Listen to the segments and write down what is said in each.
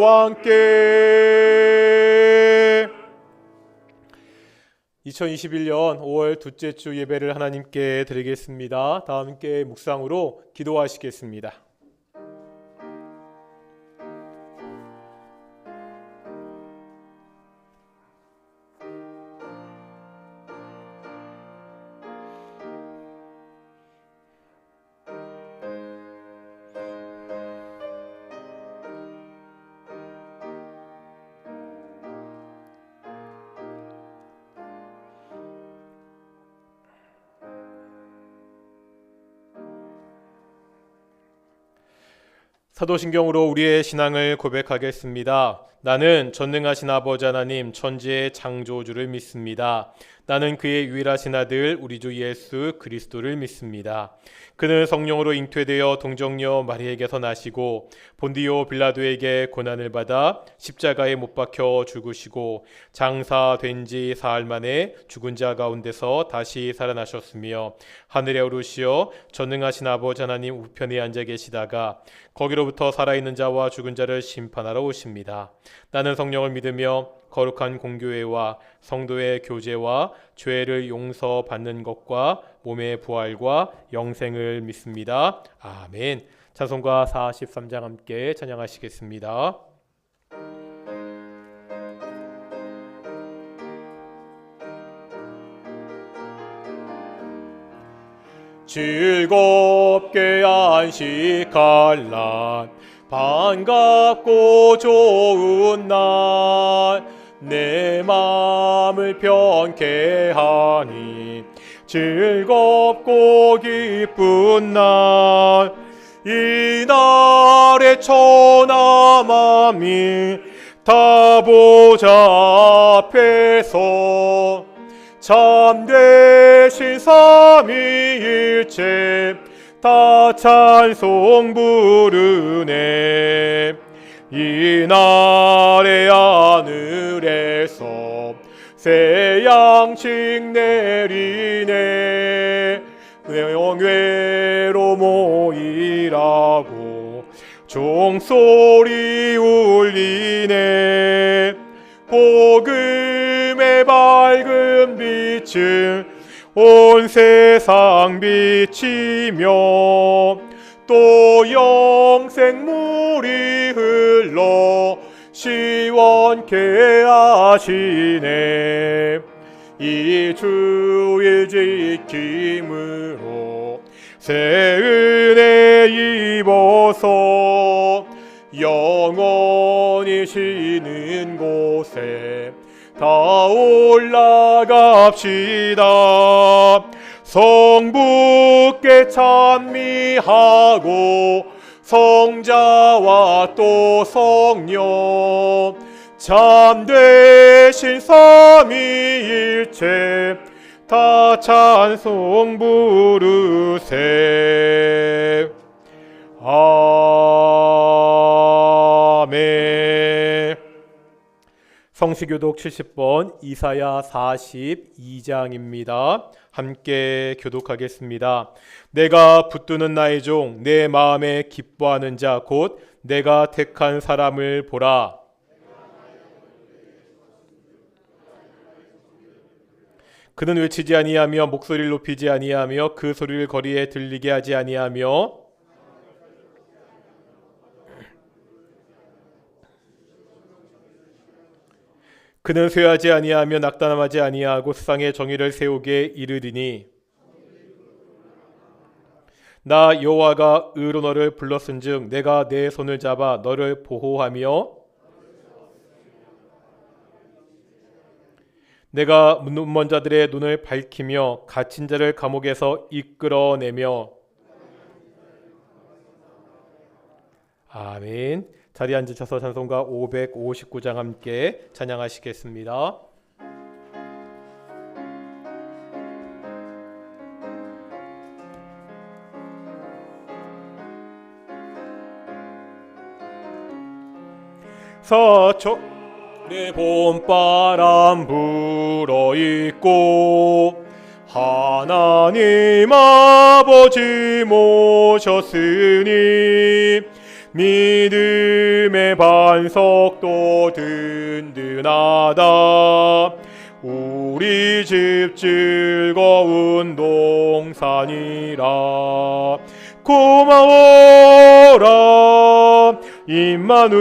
나와 함께. 2021년 5월 둘째 주 예배를 하나님께 드리겠습니다. 다 함께 묵상으로 기도하시겠습니다. 사도신경으로 우리의 신앙을 고백하겠습니다. 나는 전능하신 아버지 하나님 천지의 창조주를 믿습니다. 나는 그의 유일하신 아들 우리 주 예수 그리스도를 믿습니다. 그는 성령으로 잉태되어 동정녀 마리에게서 나시고 본디오 빌라도에게 고난을 받아 십자가에 못 박혀 죽으시고 장사된 지 사흘 만에 죽은 자 가운데서 다시 살아나셨으며 하늘에 오르시어 전능하신 아버지 하나님 우편에 앉아 계시다가 거기로부터 살아있는 자와 죽은 자를 심판하러 오십니다. 나는 성령을 믿으며 거룩한 공교회와 성도의 교제와 죄를 용서받는 것과 몸의 부활과 영생을 믿습니다. 아멘. 찬송가 43장 함께 찬양하시겠습니다. 즐겁게 안식할 날 반갑고 좋은 날 내 마음을 편케 하니 즐겁고 기쁜 날 이 날의 천하만민 다 보좌 앞에서 참되신 삼위일체 다 찬송 부르네. 이 날의 하늘에서 새 양식 내리네. 영예로 모이라고 종소리 울리네. 복음의 밝은 빛을 온 세상 비치며 또 영생물이 흘러 시원케 하시네. 이 주일 지킴으로 새 은혜 입어서 영원히 쉬는 곳에 다 올라갑시다. 성부께 찬미하고 성자와 또 성령 참되신 삼위일체 다 찬송 부르세. 아멘. 성시교독 70번 이사야 42장입니다. 함께 교독하겠습니다. 내가 붙드는 나의 종 내 마음에 기뻐하는 자 곧 내가 택한 사람을 보라. 그는 외치지 아니하며 목소리를 높이지 아니하며 그 소리를 거리에 들리게 하지 아니하며 그는 쇠하지 아니하며 낙담하지 아니하고 세상의 정의를 세우게 이르리니 나 여호와가 의로 너를 불렀은즉 내가 내 손을 잡아 너를 보호하며 내가 눈먼 자들의 눈을 밝히며 갇힌 자를 감옥에서 이끌어내며. 아멘. 자리에 앉으셔서 찬송가 559장 함께 찬양하시겠습니다. 서쪽에 봄바람 불어있고 하나님 아버지 모셨으니 믿음의 반석도 든든하다. 우리 집 즐거운 동산이라. 고마워라 임마누엘,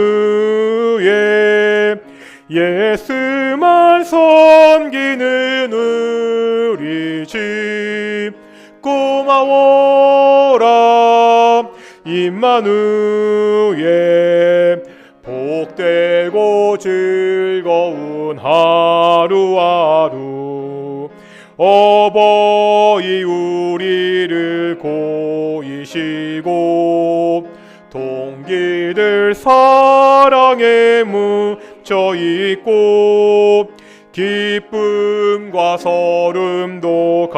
예수만 섬기는 우리 집. 고마워라 임마누엘, 복되고 즐거운 하루하루. 어버이 우리를 고이시고 동기들 사랑에 묻혀있고 기쁨과 서름도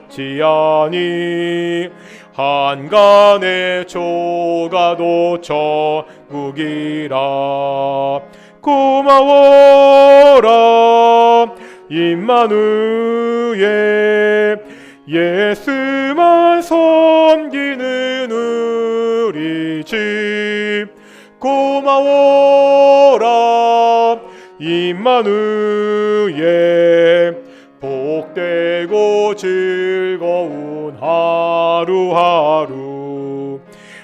같이하니 한간의 조가도 천국이라. 고마워라 임마누엘, 예수만 섬기는 우리 집. 고마워라 임마누엘, 복되고 즐거운 하루하루.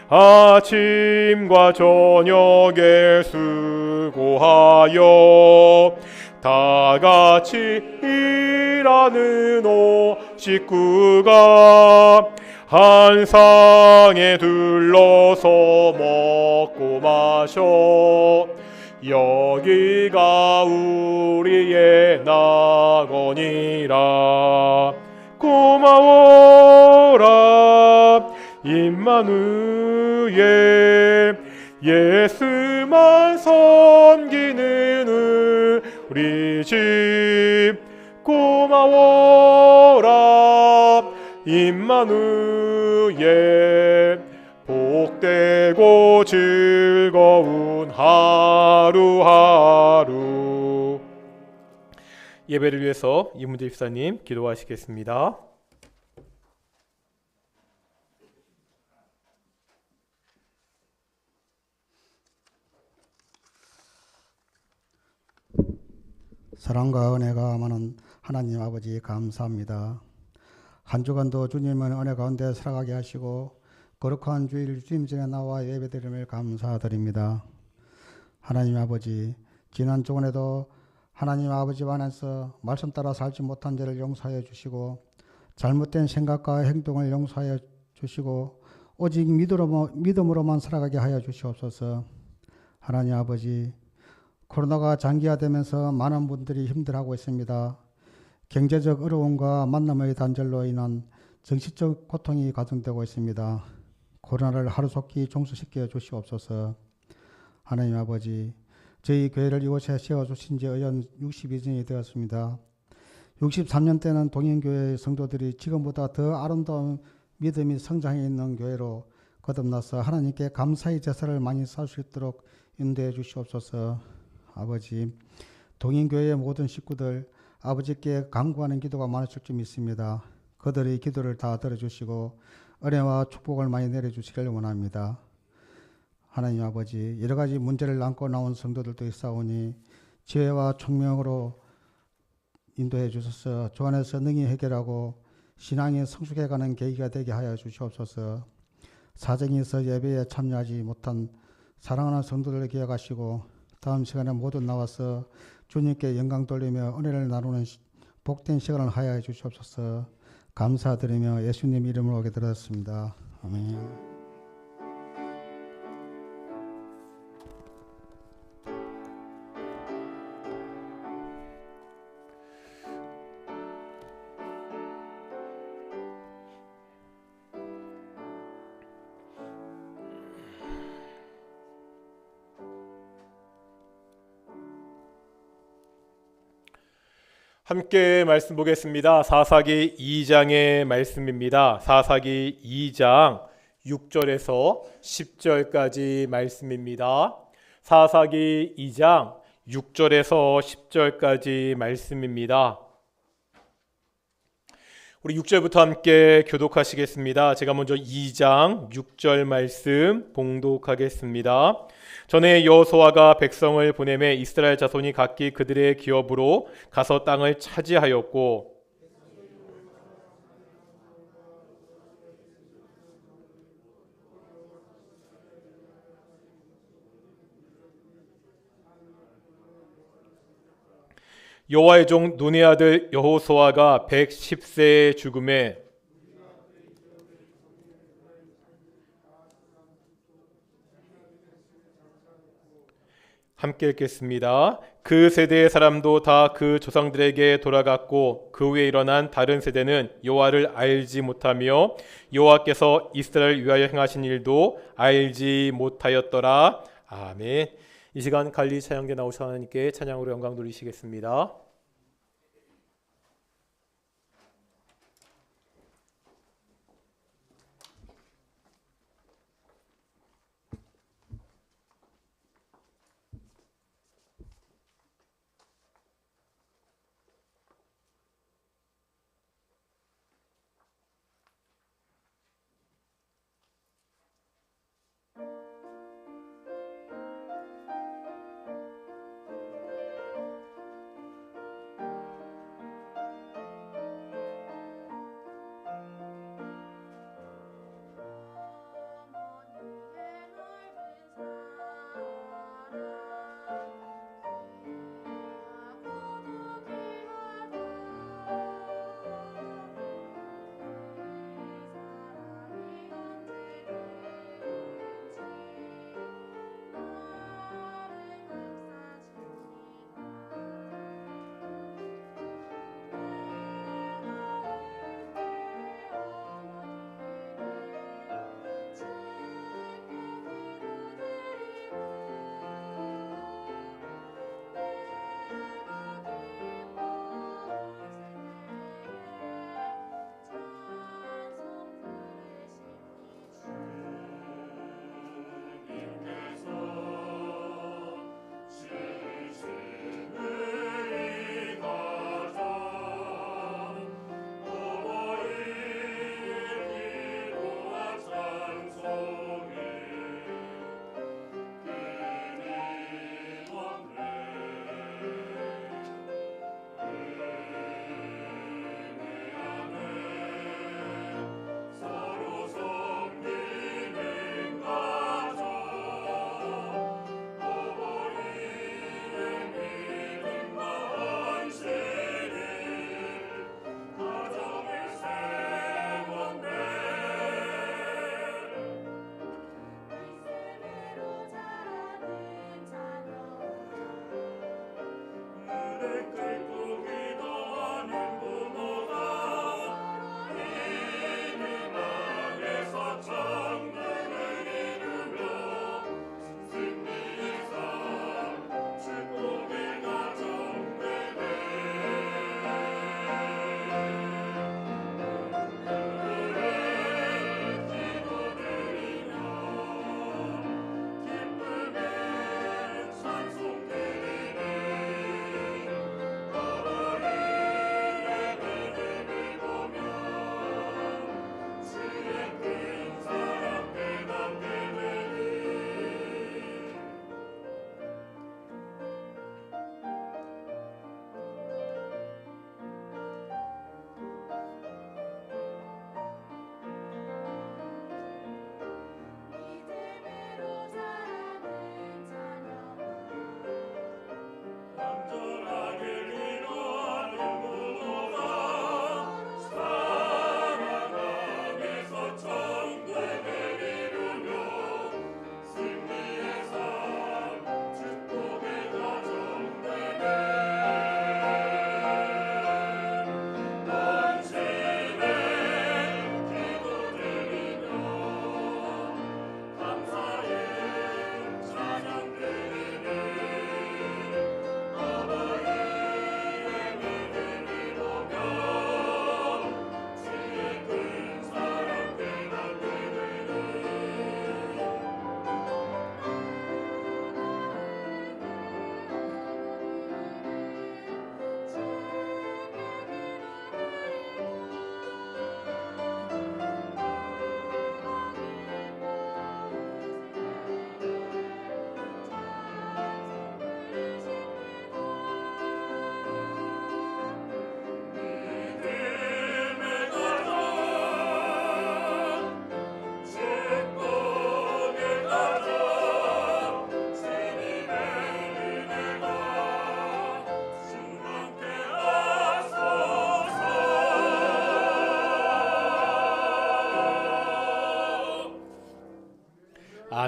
아침과 저녁에 수고하여 다같이 일하는 오 식구가 한 상에 둘러서 먹고 마셔. 여기가 우리의 낙원이라. 고마워라 임마누엘, 예수만 섬기는 우리 집. 고마워라 임마누엘, 복되고 즐거운 하루하루. 예배를 위해서 이문재 집사님 기도하시겠습니다. 사랑과 은혜가 많은 하나님 아버지 감사합니다. 한 주간도 주님은 은혜 가운데 살아가게 하시고 거룩한 주일 주님 전에 나와 예배드림을 감사드립니다. 하나님 아버지, 지난 주간에도 하나님 아버지 안에서 말씀 따라 살지 못한 죄를 용서하여 주시고 잘못된 생각과 행동을 용서하여 주시고 오직 믿음으로만 살아가게 하여 주시옵소서. 하나님 아버지, 코로나가 장기화되면서 많은 분들이 힘들어하고 있습니다. 경제적 어려움과 만남의 단절로 인한 정신적 고통이 가중되고 있습니다. 코로나를 하루속히 종수시켜 주시옵소서. 하나님 아버지, 저희 교회를 이곳에 세워주신 지 의연 62년이 되었습니다. 63년 때는 동인교회 성도들이 지금보다 더 아름다운 믿음이 성장해 있는 교회로 거듭나서 하나님께 감사의 제사를 많이 쌓을 수 있도록 인도해 주시옵소서. 아버지, 동인교회의 모든 식구들 아버지께 간구하는 기도가 많으실 줄 믿습니다. 그들의 기도를 다 들어주시고 은혜와 축복을 많이 내려주시기를 원합니다. 하나님 아버지, 여러 가지 문제를 안고 나온 성도들도 있사오니 지혜와 총명으로 인도해 주셔서 주 안에서 능히 해결하고 신앙이 성숙해가는 계기가 되게 하여 주시옵소서. 사정이 있어 예배에 참여하지 못한 사랑하는 성도들을 기억하시고 다음 시간에 모두 나와서 주님께 영광 돌리며 은혜를 나누는 복된 시간을 하여 주시옵소서. 감사드리며 예수님 이름으로 기도드렸습니다. 아멘. 함께 말씀 보겠습니다. 사사기 2장의 말씀입니다. 사사기 2장 6절에서 10절까지 말씀입니다. 사사기 2장 6절에서 10절까지 말씀입니다. 우리 6절부터 함께 교독하시겠습니다. 제가 먼저 2장 6절 말씀 봉독하겠습니다. 전에 여호수아가 백성을 보내매 이스라엘 자손이 각기 그들의 기업으로 가서 땅을 차지하였고 여호와의 종 눈의 아들 여호수아가 110세에 죽음에 함께 읽겠습니다. 그 세대의 사람도 다 그 조상들에게 돌아갔고 그 후에 일어난 다른 세대는 여호와를 알지 못하며 여호와께서 이스라엘을 위하여 행하신 일도 알지 못하였더라. 아멘. 이 시간 관리 찬양대 나오셔 하나님께 찬양으로 영광 돌리시겠습니다.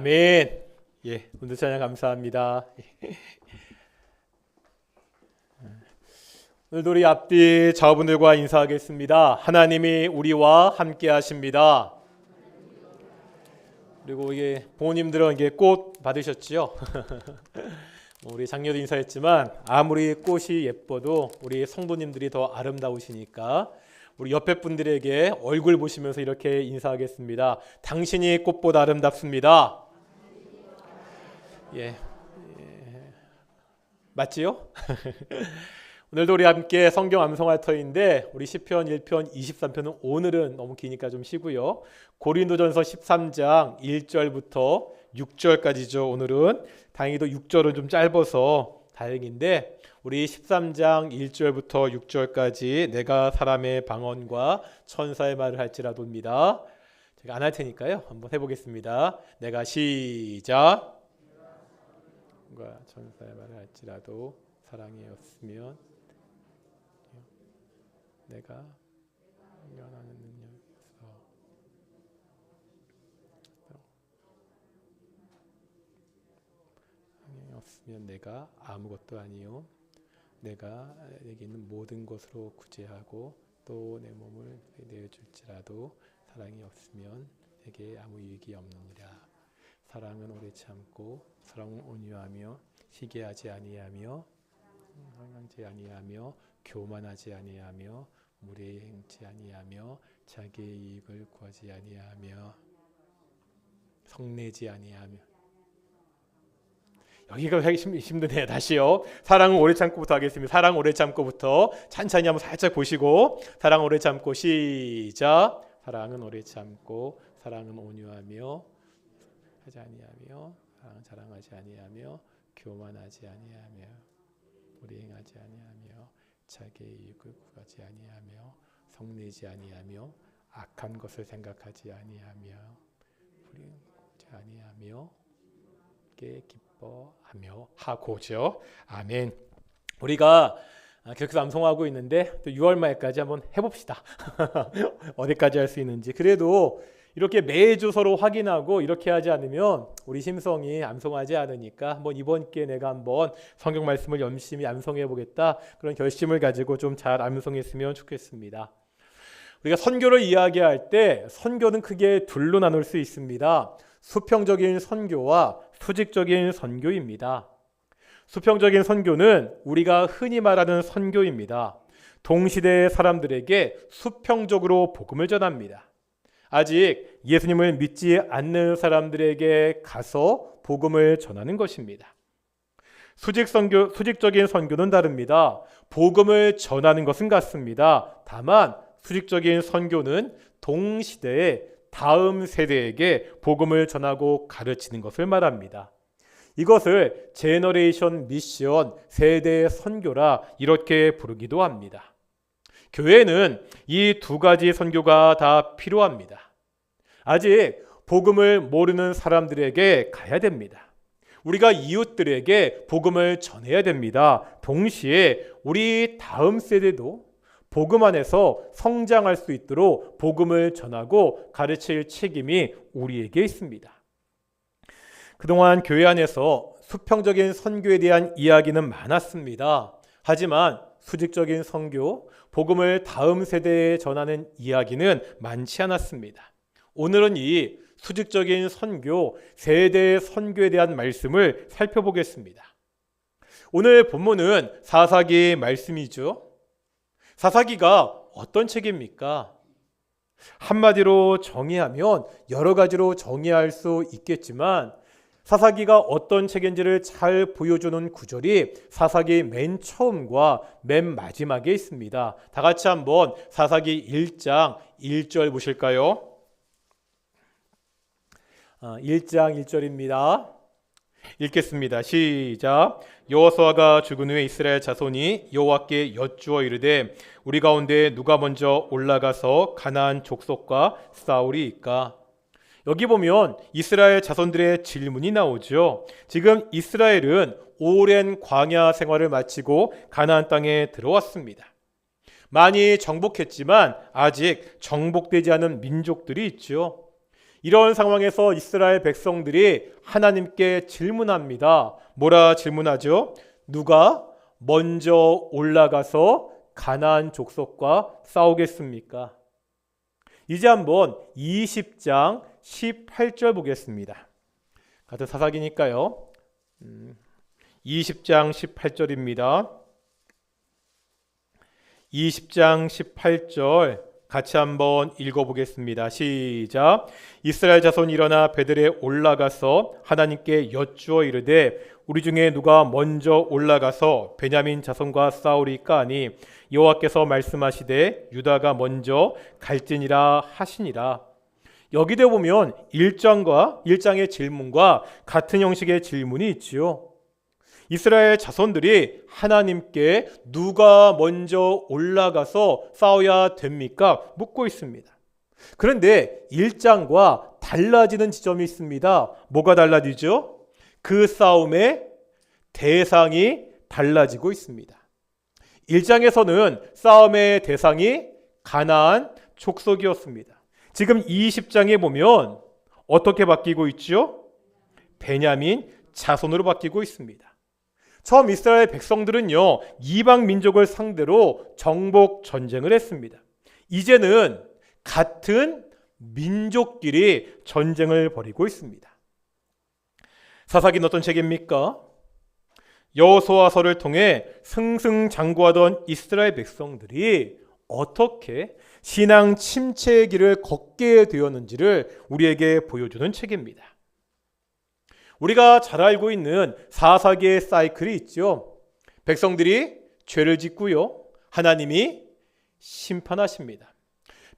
아멘. 예, 오늘 찬양 감사합니다. 오늘도 우리 앞뒤 자분들과 인사하겠습니다. 하나님이 우리와 함께 하십니다. 그리고 이게 부모님들은 이게 꽃 받으셨지요? 우리 장녀도 인사했지만 아무리 꽃이 예뻐도 우리 성도님들이 더 아름다우시니까 우리 옆에 분들에게 얼굴 보시면서 이렇게 인사하겠습니다. 당신이 꽃보다 아름답습니다. 예, 맞지요? 오늘도 우리 함께 성경 암송할 터인데 우리 시편 1편 23편은 오늘은 너무 기니까 좀 쉬고요. 고린도전서 13장 1절부터 6절까지죠. 오늘은 다행히도 6절은 좀 짧아서 다행인데 우리 13장 1절부터 6절까지 내가 사람의 방언과 천사의 말을 할지라도입니다. 제가 안 할 테니까요. 한번 해보겠습니다. 내가 시작. 천사의 말을 할지라도 사랑이 없으면 내가 연하는 능력에서 사랑이 없으면 내가 아무것도 아니요 내가 내게 있는 모든 것으로 구제하고 또 내 몸을 내어줄지라도 사랑이 없으면 내게 아무 유익이 없느니라. 사랑은 오래 참고 사랑은 온유하며 시기하지 아니하며 항상치 아니하며 교만하지 아니하며 무례히 행치 아니하며 자기의 이익을 구하지 아니하며 성내지 아니하며. 여기가 힘드네요. 다시요. 사랑은 오래 참고부터 하겠습니다. 사랑 오래 참고부터 찬찬히 한번 살짝 보시고 사랑 오래 참고 시작. 사랑은 오래 참고 사랑은 온유하며 하지 아니하며 사랑은 자랑하지 아니하며 교만하지 아니하며 무례히 행하지 아니하며 자기의 이익을 구하지 아니하며 성내지 아니하며 악한 것을 생각하지 아니하며 불의하지 아니하며 게 기뻐하며 하고죠. 아멘. 우리가 계속 암송하고 있는데 또 6월 말까지 한번 해봅시다. 어디까지 할 수 있는지. 그래도 이렇게 매주 서로 확인하고 이렇게 하지 않으면 우리 심성이 암송하지 않으니까 한번 이번 기회에 내가 한번 성경 말씀을 열심히 암송해 보겠다. 그런 결심을 가지고 좀 잘 암송했으면 좋겠습니다. 우리가 선교를 이야기할 때 선교는 크게 둘로 나눌 수 있습니다. 수평적인 선교와 수직적인 선교입니다. 수평적인 선교는 우리가 흔히 말하는 선교입니다. 동시대의 사람들에게 수평적으로 복음을 전합니다. 아직 예수님을 믿지 않는 사람들에게 가서 복음을 전하는 것입니다. 수직적인 선교는 다릅니다. 복음을 전하는 것은 같습니다. 다만 수직적인 선교는 동시대의 다음 세대에게 복음을 전하고 가르치는 것을 말합니다. 이것을 제너레이션 미션, 세대 선교라 이렇게 부르기도 합니다. 교회는 이 두 가지 선교가 다 필요합니다. 아직 복음을 모르는 사람들에게 가야 됩니다. 우리가 이웃들에게 복음을 전해야 됩니다. 동시에 우리 다음 세대도 복음 안에서 성장할 수 있도록 복음을 전하고 가르칠 책임이 우리에게 있습니다. 그동안 교회 안에서 수평적인 선교에 대한 이야기는 많았습니다. 하지만 수직적인 선교, 복음을 다음 세대에 전하는 이야기는 많지 않았습니다. 오늘은 이 수직적인 선교, 세대 선교에 대한 말씀을 살펴보겠습니다. 오늘 본문은 사사기 말씀이죠. 사사기가 어떤 책입니까? 한마디로 정의하면 여러 가지로 정의할 수 있겠지만 사사기가 어떤 책인지를 잘 보여주는 구절이 사사기 맨 처음과 맨 마지막에 있습니다. 다 같이 한번 사사기 1장 1절 보실까요? 1장 1절입니다. 읽겠습니다. 시작. 여호수아가 죽은 후에 이스라엘 자손이 여호와께 여쭈어 이르되 우리 가운데 누가 먼저 올라가서 가나안 족속과 싸우리이까? 여기 보면 이스라엘 자손들의 질문이 나오죠. 지금 이스라엘은 오랜 광야 생활을 마치고 가나안 땅에 들어왔습니다. 많이 정복했지만 아직 정복되지 않은 민족들이 있죠. 이런 상황에서 이스라엘 백성들이 하나님께 질문합니다. 뭐라 질문하죠? 누가 먼저 올라가서 가나안 족속과 싸우겠습니까? 이제 한번 20장 18절 보겠습니다. 같은 사사기니까요. 20장 18절입니다. 20장 18절 같이 한번 읽어보겠습니다. 시작. 이스라엘 자손이 일어나 베들에 올라가서 하나님께 여쭈어 이르되 우리 중에 누가 먼저 올라가서 베냐민 자손과 싸우리까 하니 여호와께서 말씀하시되 유다가 먼저 갈지니라 하시니라. 여기에 보면 1장의 질문과 같은 형식의 질문이 있지요. 이스라엘 자손들이 하나님께 누가 먼저 올라가서 싸워야 됩니까? 묻고 있습니다. 그런데 1장과 달라지는 지점이 있습니다. 뭐가 달라지죠? 그 싸움의 대상이 달라지고 있습니다. 1장에서는 싸움의 대상이 가나안 족속이었습니다. 지금 20장에 보면 어떻게 바뀌고 있죠? 베냐민 자손으로 바뀌고 있습니다. 처음 이스라엘 백성들은요, 이방 민족을 상대로 정복 전쟁을 했습니다. 이제는 같은 민족끼리 전쟁을 벌이고 있습니다. 사사기는 어떤 책입니까? 여호수아서를 통해 승승장구하던 이스라엘 백성들이 어떻게 신앙 침체의 길을 걷게 되었는지를 우리에게 보여주는 책입니다. 우리가 잘 알고 있는 사사기의 사이클이 있죠. 백성들이 죄를 짓고요, 하나님이 심판하십니다.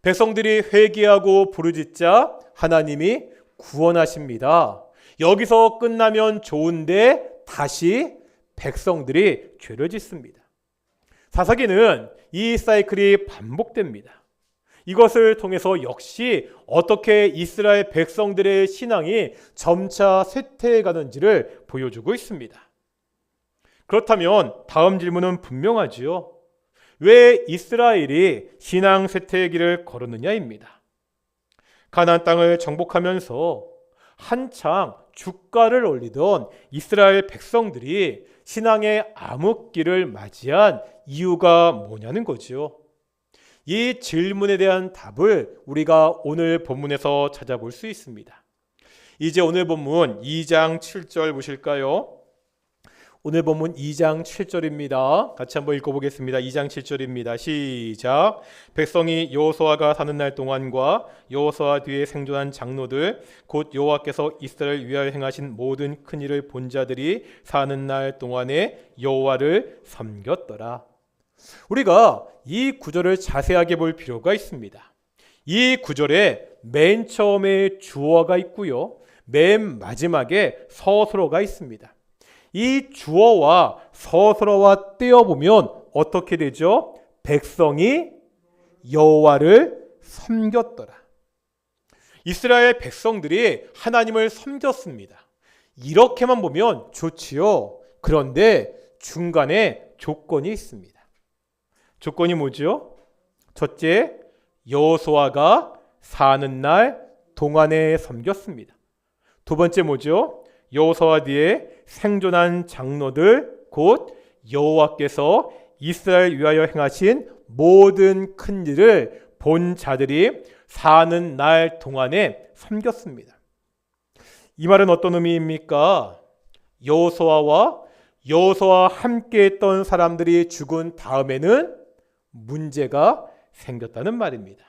백성들이 회개하고 부르짖자 하나님이 구원하십니다. 여기서 끝나면 좋은데 다시 백성들이 죄를 짓습니다. 사사기는 이 사이클이 반복됩니다. 이것을 통해서 역시 어떻게 이스라엘 백성들의 신앙이 점차 쇠퇴해 가는지를 보여주고 있습니다. 그렇다면 다음 질문은 분명하지요. 왜 이스라엘이 신앙 쇠퇴의 길을 걸었느냐입니다. 가나안 땅을 정복하면서 한창 주가를 올리던 이스라엘 백성들이 신앙의 암흑기를 맞이한 이유가 뭐냐는 거죠. 이 질문에 대한 답을 우리가 오늘 본문에서 찾아볼 수 있습니다. 이제 오늘 본문 2장 7절 보실까요? 오늘 본문 2장 7절입니다. 같이 한번 읽어보겠습니다. 2장 7절입니다. 시작. 백성이 여호수아가 사는 날 동안과 여호수아 뒤에 생존한 장로들 곧 여호와께서 이스라엘을 위하여 행하신 모든 큰 일을 본 자들이 사는 날 동안에 여호와를 섬겼더라. 우리가 이 구절을 자세하게 볼 필요가 있습니다. 이 구절에 맨 처음에 주어가 있고요, 맨 마지막에 서술어가 있습니다. 이 주어와 서술어와 떼어보면 어떻게 되죠? 백성이 여호와를 섬겼더라. 이스라엘 백성들이 하나님을 섬겼습니다. 이렇게만 보면 좋지요. 그런데 중간에 조건이 있습니다. 조건이 뭐죠? 첫째, 여호수아가 사는 날 동안에 섬겼습니다. 두 번째 뭐죠? 여호수아 뒤에 생존한 장로들 곧 여호와께서 이스라엘 위하여 행하신 모든 큰 일을 본 자들이 사는 날 동안에 섬겼습니다. 이 말은 어떤 의미입니까? 여호수아와 함께 했던 사람들이 죽은 다음에는 문제가 생겼다는 말입니다.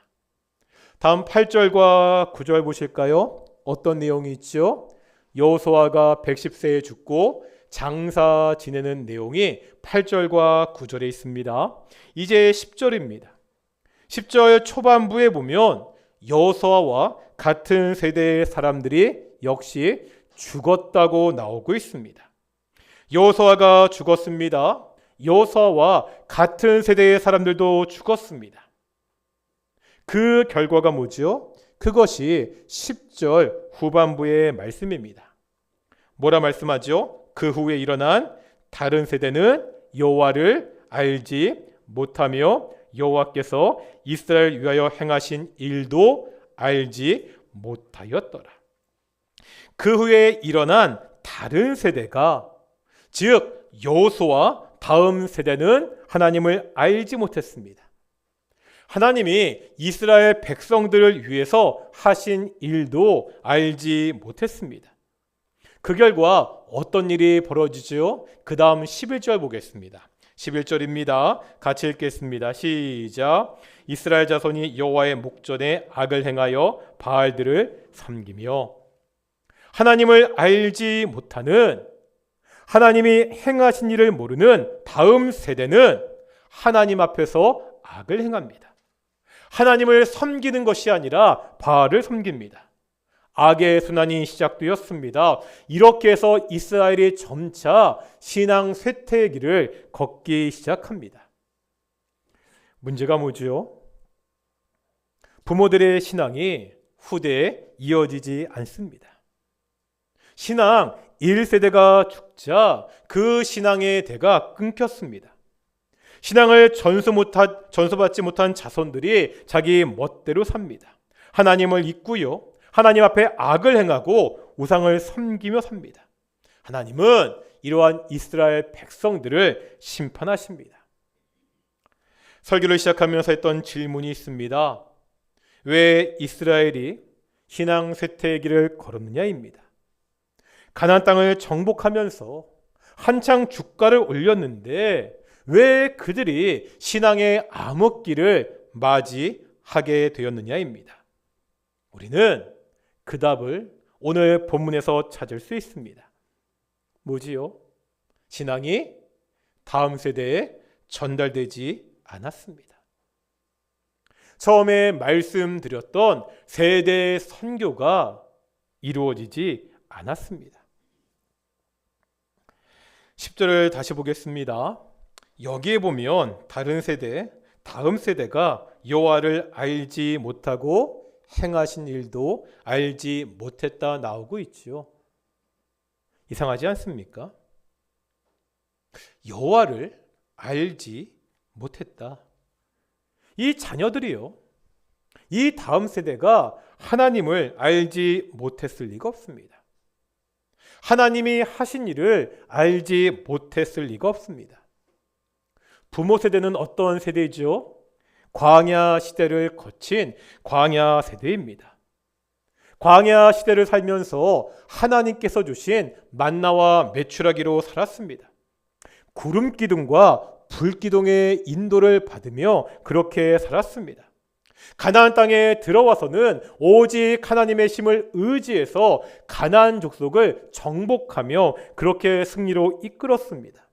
다음 8절과 9절 보실까요? 어떤 내용이 있죠? 여호수아가 110세에 죽고 장사 지내는 내용이 8절과 9절에 있습니다. 이제 10절입니다. 10절 초반부에 보면 여호수아와 같은 세대의 사람들이 역시 죽었다고 나오고 있습니다. 여호수아가 죽었습니다. 여호수아와 같은 세대의 사람들도 죽었습니다. 그 결과가 뭐죠? 그것이 10절 후반부의 말씀입니다. 뭐라 말씀하죠? 그 후에 일어난 다른 세대는 여호와를 알지 못하며 여호와께서 이스라엘 위하여 행하신 일도 알지 못하였더라. 그 후에 일어난 다른 세대가, 즉 여호수아 다음 세대는 하나님을 알지 못했습니다. 하나님이 이스라엘 백성들을 위해서 하신 일도 알지 못했습니다. 그 결과 어떤 일이 벌어지죠? 그 다음 11절 보겠습니다. 11절입니다. 같이 읽겠습니다. 시작. 이스라엘 자손이 여호와의 목전에 악을 행하여 바알들을 섬기며. 하나님을 알지 못하는, 하나님이 행하신 일을 모르는 다음 세대는 하나님 앞에서 악을 행합니다. 하나님을 섬기는 것이 아니라 바알을 섬깁니다. 악의 순환이 시작되었습니다. 이렇게 해서 이스라엘이 점차 신앙 쇠퇴의 길을 걷기 시작합니다. 문제가 뭐지요? 부모들의 신앙이 후대에 이어지지 않습니다. 신앙 1세대가 죽자 그 신앙의 대가 끊겼습니다. 신앙을 전수받지 못한 자손들이 자기 멋대로 삽니다. 하나님을 잊고요, 하나님 앞에 악을 행하고 우상을 섬기며 삽니다. 하나님은 이러한 이스라엘 백성들을 심판하십니다. 설교를 시작하면서 했던 질문이 있습니다. 왜 이스라엘이 신앙 쇠퇴의 길을 걸었느냐입니다. 가나안 땅을 정복하면서 한창 주가를 올렸는데 왜 그들이 신앙의 암흑기를 맞이하게 되었느냐입니다. 우리는 그 답을 오늘 본문에서 찾을 수 있습니다. 뭐지요? 신앙이 다음 세대에 전달되지 않았습니다. 처음에 말씀드렸던 세대 선교가 이루어지지 않았습니다. 10절을 다시 보겠습니다. 여기에 보면 다른 세대, 다음 세대가 여호와를 알지 못하고 행하신 일도 알지 못했다 나오고 있지요. 이상하지 않습니까? 여호와를 알지 못했다. 이 자녀들이요, 이 다음 세대가 하나님을 알지 못했을 리가 없습니다. 하나님이 하신 일을 알지 못했을 리가 없습니다. 부모 세대는 어떤 세대이죠? 광야 시대를 거친 광야 세대입니다. 광야 시대를 살면서 하나님께서 주신 만나와 메추라기로 살았습니다. 구름 기둥과 불 기둥의 인도를 받으며 그렇게 살았습니다. 가나안 땅에 들어와서는 오직 하나님의 힘을 의지해서 가나안 족속을 정복하며 그렇게 승리로 이끌었습니다.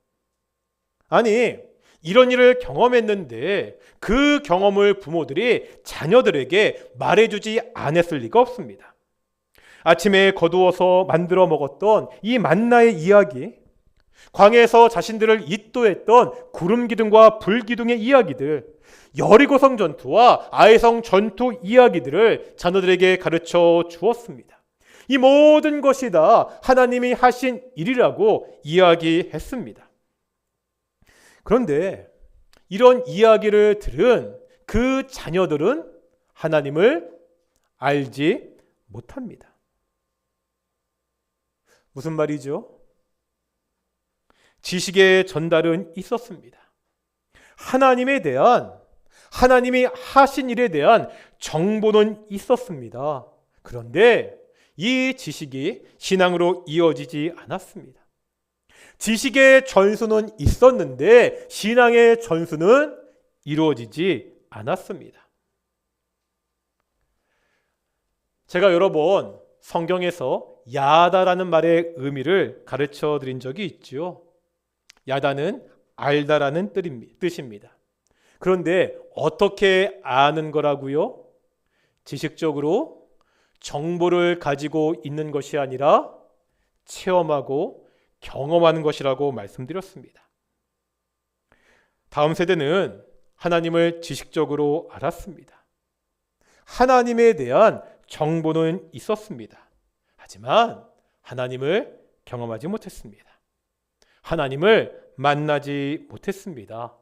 아니, 이런 일을 경험했는데 그 경험을 부모들이 자녀들에게 말해주지 않았을 리가 없습니다. 아침에 거두어서 만들어 먹었던 이 만나의 이야기, 광야에서 자신들을 인도했던 구름 기둥과 불 기둥의 이야기들, 여리고성 전투와 아이성 전투 이야기들을 자녀들에게 가르쳐 주었습니다. 이 모든 것이 다 하나님이 하신 일이라고 이야기했습니다. 그런데 이런 이야기를 들은 그 자녀들은 하나님을 알지 못합니다. 무슨 말이죠? 지식의 전달은 있었습니다. 하나님에 대한, 하나님이 하신 일에 대한 정보는 있었습니다. 그런데 이 지식이 신앙으로 이어지지 않았습니다. 지식의 전수는 있었는데 신앙의 전수는 이루어지지 않았습니다. 제가 여러 번 성경에서 야다라는 말의 의미를 가르쳐 드린 적이 있죠. 야다는 알다라는 뜻입니다. 그런데 어떻게 아는 거라고요? 지식적으로 정보를 가지고 있는 것이 아니라 체험하고 경험하는 것이라고 말씀드렸습니다. 다음 세대는 하나님을 지식적으로 알았습니다. 하나님에 대한 정보는 있었습니다. 하지만 하나님을 경험하지 못했습니다. 하나님을 만나지 못했습니다.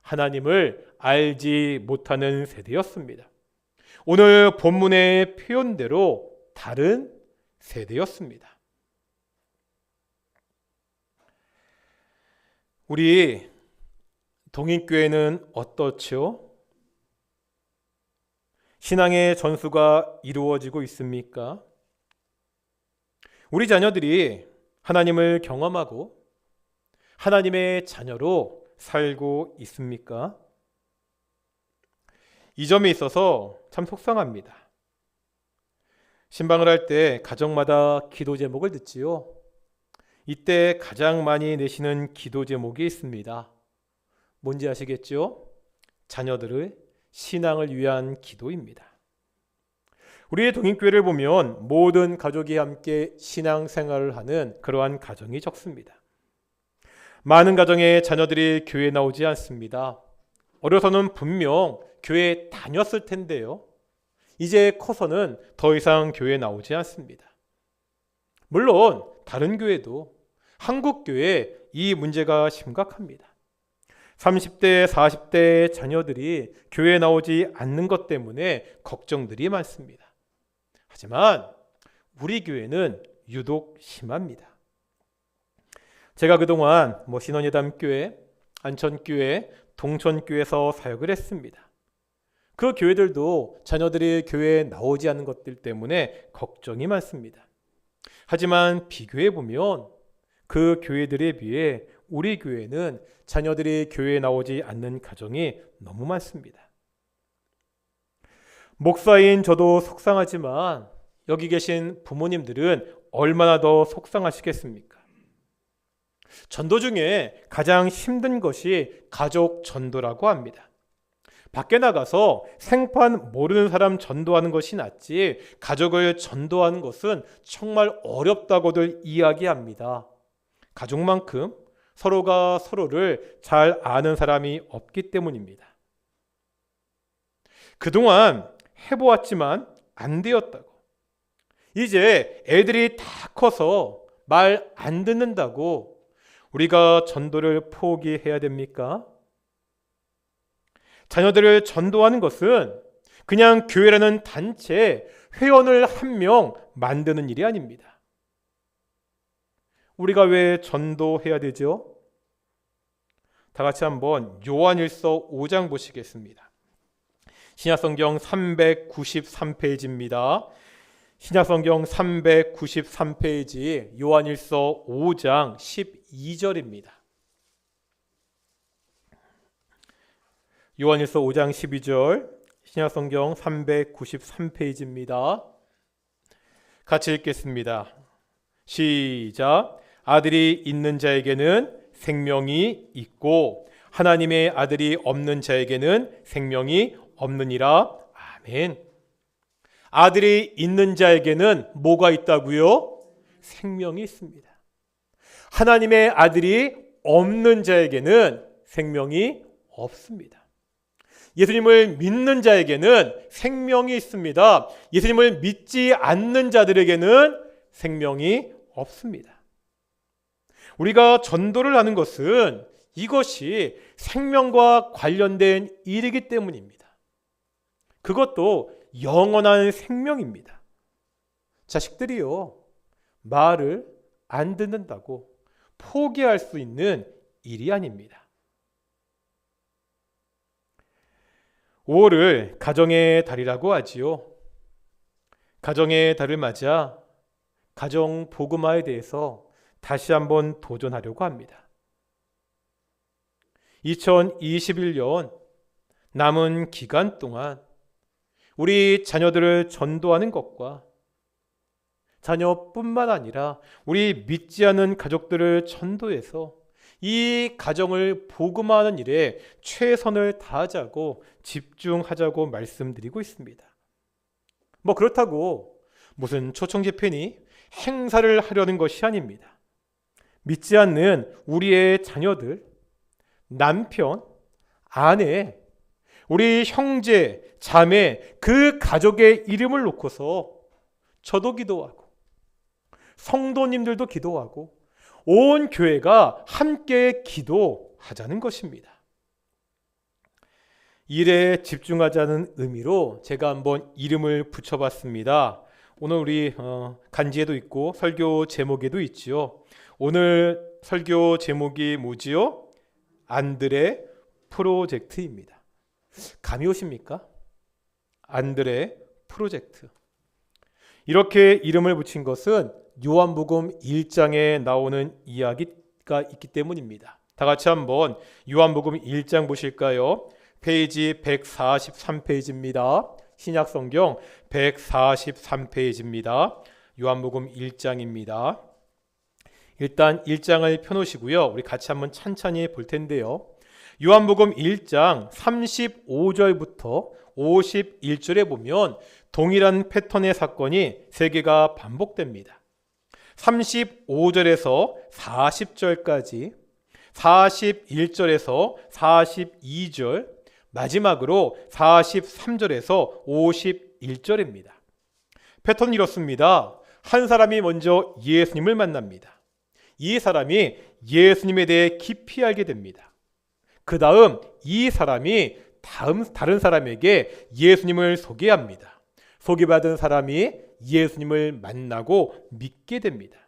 하나님을 알지 못하는 세대였습니다. 오늘 본문의 표현대로 다른 세대였습니다. 우리 동인교회는 어떻죠? 신앙의 전수가 이루어지고 있습니까? 우리 자녀들이 하나님을 경험하고 하나님의 자녀로 살고 있습니까? 이 점에 있어서 참 속상합니다. 신방을 할 때 가정마다 기도 제목을 듣지요. 이때 가장 많이 내시는 기도 제목이 있습니다. 뭔지 아시겠죠? 자녀들의 신앙을 위한 기도입니다. 우리의 동인교회를 보면 모든 가족이 함께 신앙생활을 하는 그러한 가정이 적습니다. 많은 가정의 자녀들이 교회에 나오지 않습니다. 어려서는 분명 교회에 다녔을 텐데요. 이제 커서는 더 이상 교회에 나오지 않습니다. 물론 다른 교회도 한국 교회에 이 문제가 심각합니다. 30대, 40대 자녀들이 교회에 나오지 않는 것 때문에 걱정들이 많습니다. 하지만 우리 교회는 유독 심합니다. 제가 그동안 신원예담교회, 안천교회, 동천교회에서 사역을 했습니다. 그 교회들도 자녀들이 교회에 나오지 않는 것들 때문에 걱정이 많습니다. 하지만 비교해 보면 그 교회들에 비해 우리 교회는 자녀들이 교회에 나오지 않는 가정이 너무 많습니다. 목사인 저도 속상하지만 여기 계신 부모님들은 얼마나 더 속상하시겠습니까? 전도 중에 가장 힘든 것이 가족 전도라고 합니다. 밖에 나가서 생판 모르는 사람 전도하는 것이 낫지 가족을 전도하는 것은 정말 어렵다고들 이야기합니다. 가족만큼 서로가 서로를 잘 아는 사람이 없기 때문입니다. 그동안 해보았지만 안 되었다고. 이제 애들이 다 커서 말 안 듣는다고 우리가 전도를 포기해야 됩니까? 자녀들을 전도하는 것은 그냥 교회라는 단체 회원을 한 명 만드는 일이 아닙니다. 우리가 왜 전도해야 되죠? 다 같이 한번 요한일서 5장 보시겠습니다. 신약성경 393페이지입니다. 신약성경 393페이지 요한일서 5장 12절입니다. 요한일서 5장 12절 신약성경 393페이지입니다. 같이 읽겠습니다. 시작. 아들이 있는 자에게는 생명이 있고 하나님의 아들이 없는 자에게는 생명이 없느니라. 아멘. 아들이 있는 자에게는 뭐가 있다고요? 생명이 있습니다. 하나님의 아들이 없는 자에게는 생명이 없습니다. 예수님을 믿는 자에게는 생명이 있습니다. 예수님을 믿지 않는 자들에게는 생명이 없습니다. 우리가 전도를 하는 것은 이것이 생명과 관련된 일이기 때문입니다. 그것도 영원한 생명입니다. 자식들이요, 말을 안 듣는다고 포기할 수 있는 일이 아닙니다. 5월을 가정의 달이라고 하지요. 가정의 달을 맞아 가정 복음화에 대해서 다시 한번 도전하려고 합니다. 2021년 남은 기간 동안 우리 자녀들을 전도하는 것과 자녀뿐만 아니라 우리 믿지 않는 가족들을 전도해서 이 가정을 복음화하는 일에 최선을 다하자고 집중하자고 말씀드리고 있습니다. 그렇다고 무슨 초청 집회니 행사를 하려는 것이 아닙니다. 믿지 않는 우리의 자녀들, 남편, 아내, 우리 형제, 자매, 그 가족의 이름을 놓고서 저도 기도하고 성도님들도 기도하고 온 교회가 함께 기도하자는 것입니다. 일에 집중하자는 의미로 제가 한번 이름을 붙여봤습니다. 오늘 우리 간지에도 있고 설교 제목에도 있지요. 오늘 설교 제목이 뭐지요? 안드레 프로젝트입니다. 감이 오십니까? 안드레 프로젝트. 이렇게 이름을 붙인 것은 요한복음 1장에 나오는 이야기가 있기 때문입니다. 다 같이 한번 요한복음 1장 보실까요? 페이지 143페이지입니다. 신약성경 143페이지입니다. 요한복음 1장입니다. 일단 1장을 펴놓으시고요. 우리 같이 한번 찬찬히 볼 텐데요. 요한복음 1장 35절부터 51절에 보면 동일한 패턴의 사건이 3개가 반복됩니다. 35절에서 40절까지, 41절에서 42절, 마지막으로 43절에서 51절입니다. 패턴이 이렇습니다. 한 사람이 먼저 예수님을 만납니다. 이 사람이 예수님에 대해 깊이 알게 됩니다. 그 다음 이 사람이 다른 사람에게 예수님을 소개합니다. 소개받은 사람이 예수님을 만나고 믿게 됩니다.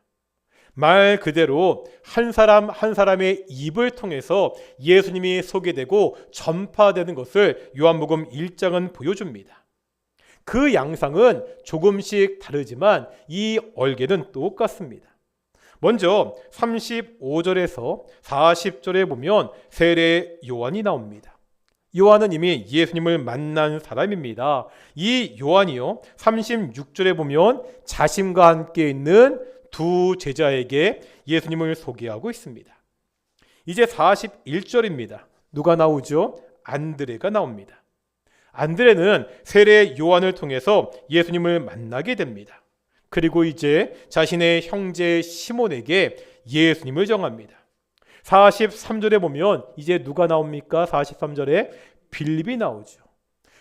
말 그대로 한 사람 한 사람의 입을 통해서 예수님이 소개되고 전파되는 것을 요한복음 1장은 보여줍니다. 그 양상은 조금씩 다르지만 이 얼개는 똑같습니다. 먼저 35절에서 40절에 보면 세례 요한이 나옵니다. 요한은 이미 예수님을 만난 사람입니다. 이 요한이요 36절에 보면 자신과 함께 있는 두 제자에게 예수님을 소개하고 있습니다. 이제 41절입니다. 누가 나오죠? 안드레가 나옵니다. 안드레는 세례 요한을 통해서 예수님을 만나게 됩니다. 그리고 이제 자신의 형제 시몬에게 예수님을 정합니다. 43절에 보면 이제 누가 나옵니까? 43절에 빌립이 나오죠.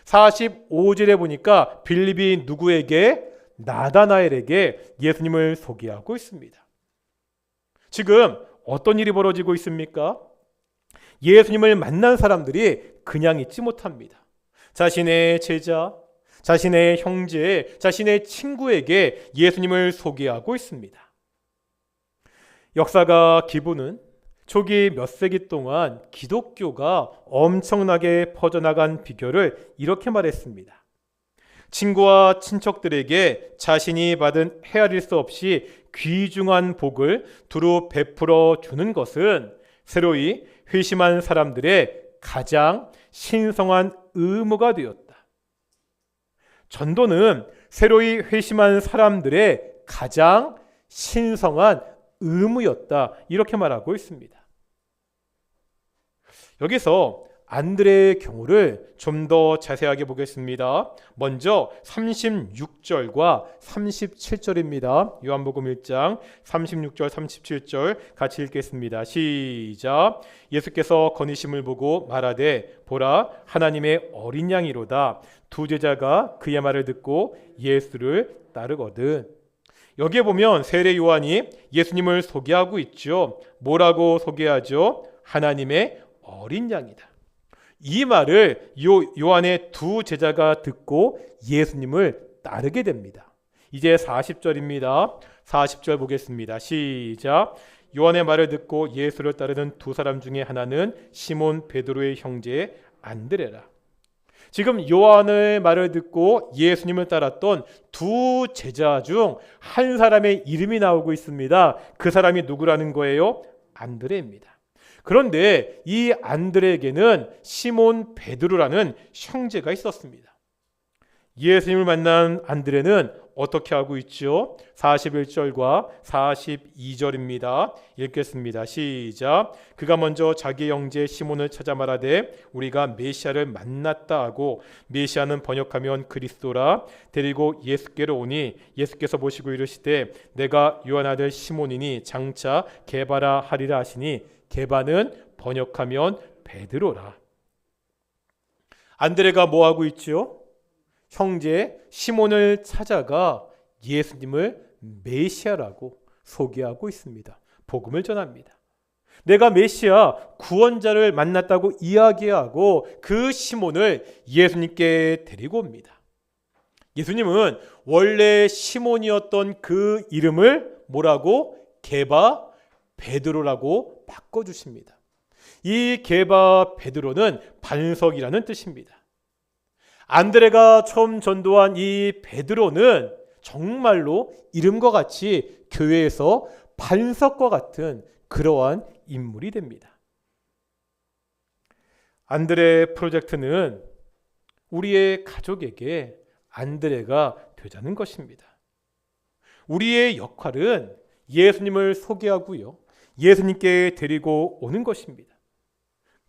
45절에 보니까 빌립이 누구에게? 나다나엘에게 예수님을 소개하고 있습니다. 지금 어떤 일이 벌어지고 있습니까? 예수님을 만난 사람들이 그냥 있지 못합니다. 자신의 제자, 자신의 형제, 자신의 친구에게 예수님을 소개하고 있습니다. 역사가 기부는 초기 몇 세기 동안 기독교가 엄청나게 퍼져나간 비결을 이렇게 말했습니다. 친구와 친척들에게 자신이 받은 헤아릴 수 없이 귀중한 복을 두루 베풀어 주는 것은 새로이 회심한 사람들의 가장 신성한 의무가 되었다. 전도는 새로이 회심한 사람들의 가장 신성한 의무였다. 이렇게 말하고 있습니다. 여기서 안드레의 경우를 좀 더 자세하게 보겠습니다. 먼저 36절과 37절입니다. 요한복음 1장 36절 37절 같이 읽겠습니다. 시작. 예수께서 거니심을 보고 말하되 보라 하나님의 어린 양이로다. 두 제자가 그의 말을 듣고 예수를 따르거든. 여기에 보면 세례 요한이 예수님을 소개하고 있죠. 뭐라고 소개하죠? 하나님의 어린 양이다. 이 말을 요한의 두 제자가 듣고 예수님을 따르게 됩니다. 이제 40절입니다. 40절 보겠습니다. 시작. 요한의 말을 듣고 예수를 따르는 두 사람 중에 하나는 시몬 베드로의 형제 안드레라. 지금 요한의 말을 듣고 예수님을 따랐던 두 제자 중 한 사람의 이름이 나오고 있습니다. 그 사람이 누구라는 거예요? 안드레입니다. 그런데 이 안드레에게는 시몬 베드로라는 형제가 있었습니다. 예수님을 만난 안드레는 어떻게 하고 있죠? 41절과 42절입니다. 읽겠습니다. 시작. 그가 먼저 자기 형제 시몬을 찾아 말하되 우리가 메시아를 만났다 하고, 메시아는 번역하면 그리스도라, 데리고 예수께로 오니 예수께서 보시고 이르시되 내가 요한 아들 시몬이니 장차 게바라 하리라 하시니, 게바는 번역하면 베드로라. 안드레가 뭐 하고 있죠? 형제 시몬을 찾아가 예수님을 메시아라고 소개하고 있습니다. 복음을 전합니다. 내가 메시아 구원자를 만났다고 이야기하고 그 시몬을 예수님께 데리고 옵니다. 예수님은 원래 시몬이었던 그 이름을 뭐라고? 게바 베드로라고 바꿔주십니다. 이 게바 베드로는 반석이라는 뜻입니다. 안드레가 처음 전도한 이 베드로는 정말로 이름과 같이 교회에서 반석과 같은 그러한 인물이 됩니다. 안드레 프로젝트는 우리의 가족에게 안드레가 되자는 것입니다. 우리의 역할은 예수님을 소개하고요, 예수님께 데리고 오는 것입니다.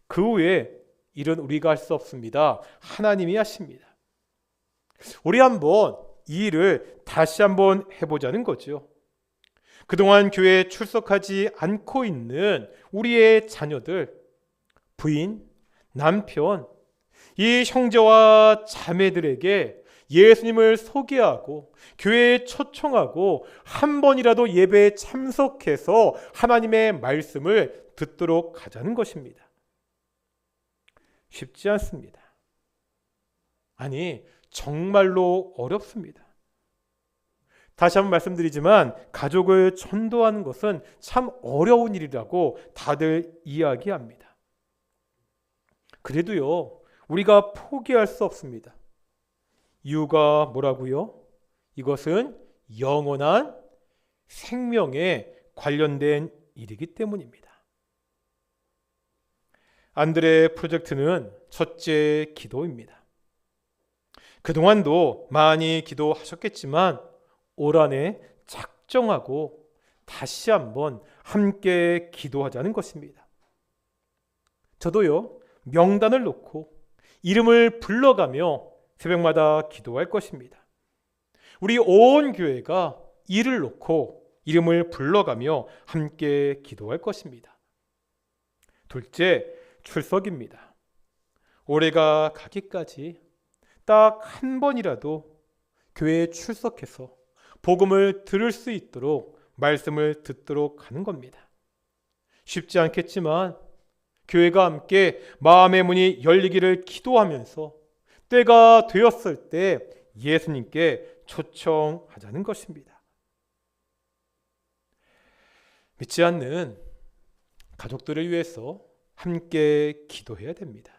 그 후에 일은 우리가 할 수 없습니다. 하나님이 하십니다. 우리 한번 이 일을 다시 한번 해보자는 거죠. 그동안 교회에 출석하지 않고 있는 우리의 자녀들, 부인, 남편, 이 형제와 자매들에게 예수님을 소개하고 교회에 초청하고 한 번이라도 예배에 참석해서 하나님의 말씀을 듣도록 하자는 것입니다. 쉽지 않습니다. 아니, 정말로 어렵습니다. 다시 한번 말씀드리지만 가족을 전도하는 것은 참 어려운 일이라고 다들 이야기합니다. 그래도요, 우리가 포기할 수 없습니다. 이유가 뭐라고요? 이것은 영원한 생명에 관련된 일이기 때문입니다. 안드레 프로젝트는 첫째 기도입니다. 그동안도 많이 기도하셨겠지만 올 한해 작정하고 다시 한번 함께 기도하자는 것입니다. 저도요, 명단을 놓고 이름을 불러가며 새벽마다 기도할 것입니다. 우리 온 교회가 이를 놓고 이름을 불러가며 함께 기도할 것입니다. 둘째, 출석입니다. 올해가 가기까지 딱 한 번이라도 교회에 출석해서 복음을 들을 수 있도록 말씀을 듣도록 하는 겁니다. 쉽지 않겠지만 교회가 함께 마음의 문이 열리기를 기도하면서 때가 되었을 때 예수님께 초청하자는 것입니다. 믿지 않는 가족들을 위해서 함께 기도해야 됩니다.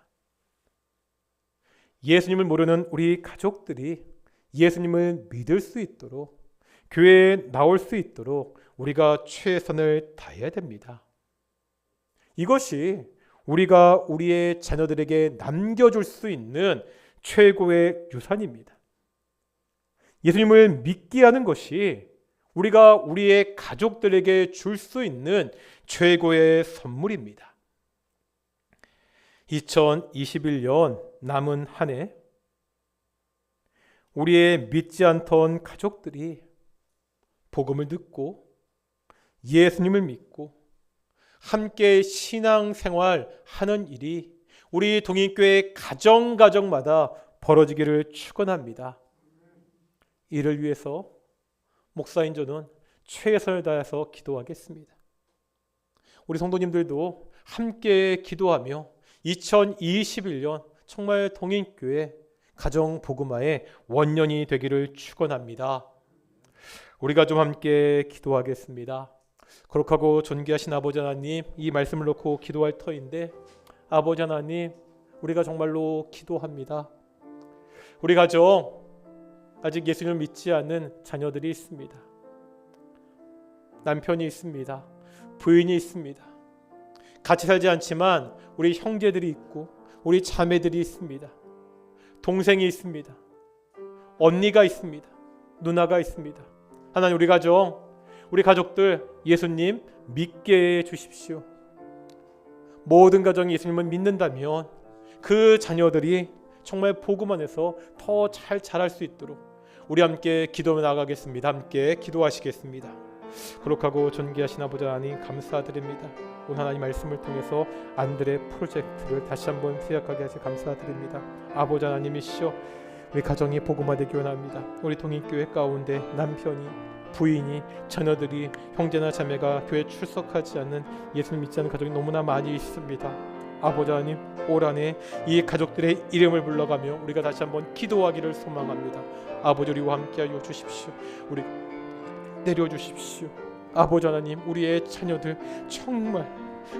예수님을 모르는 우리 가족들이 예수님을 믿을 수 있도록, 교회에 나올 수 있도록 우리가 최선을 다해야 됩니다. 이것이 우리가 우리의 자녀들에게 남겨줄 수 있는 최고의 유산입니다. 예수님을 믿게 하는 것이 우리가 우리의 가족들에게 줄 수 있는 최고의 선물입니다. 2021년 남은 한 해, 우리의 믿지 않던 가족들이 복음을 듣고 예수님을 믿고 함께 신앙생활 하는 일이 우리 동인교회 가정마다 벌어지기를 축원합니다. 이를 위해서 목사인 저는 최선을 다해서 기도하겠습니다. 우리 성도님들도 함께 기도하며 2021년 정말 동인교회 가정복음화의 원년이 되기를 축원합니다. 우리가 좀 함께 기도하겠습니다. 거룩하고 존귀하신 아버지 하나님, 이 말씀을 놓고 기도할 터인데 아버지 하나님, 우리가 정말로 기도합니다. 우리 가정 아직 예수님을 믿지 않는 자녀들이 있습니다. 남편이 있습니다. 부인이 있습니다. 같이 살지 않지만 우리 형제들이 있고 우리 자매들이 있습니다. 동생이 있습니다. 언니가 있습니다. 누나가 있습니다. 하나님, 우리 가정, 우리 가족들 예수님 믿게 해 주십시오. 모든 가정이 예수님을 믿는다면 그 자녀들이 정말 복음 안에서 더 잘 자랄 수 있도록 우리 함께 기도해 나가겠습니다. 함께 기도하시겠습니다. 거룩하고 존귀하신 아버지 하나님, 감사드립니다. 오늘 하나님 말씀을 통해서 안드레 프로젝트를 다시 한번 시작하게 하셔서 감사드립니다. 아버지 하나님이시여, 우리 가정이 복음화되기 원합니다. 우리 동인교회 가운데 남편이, 부인이, 자녀들이, 형제나 자매가 교회 출석하지 않는, 예수를 믿지 않는 가족이 너무나 많이 있습니다. 아버지 하나님, 올 한해 이 가족들의 이름을 불러가며 우리가 다시 한번 기도하기를 소망합니다. 아버지, 우리와 함께하여 주십시오. 우리 내려주십시오. 아버지 하나님, 우리의 자녀들, 정말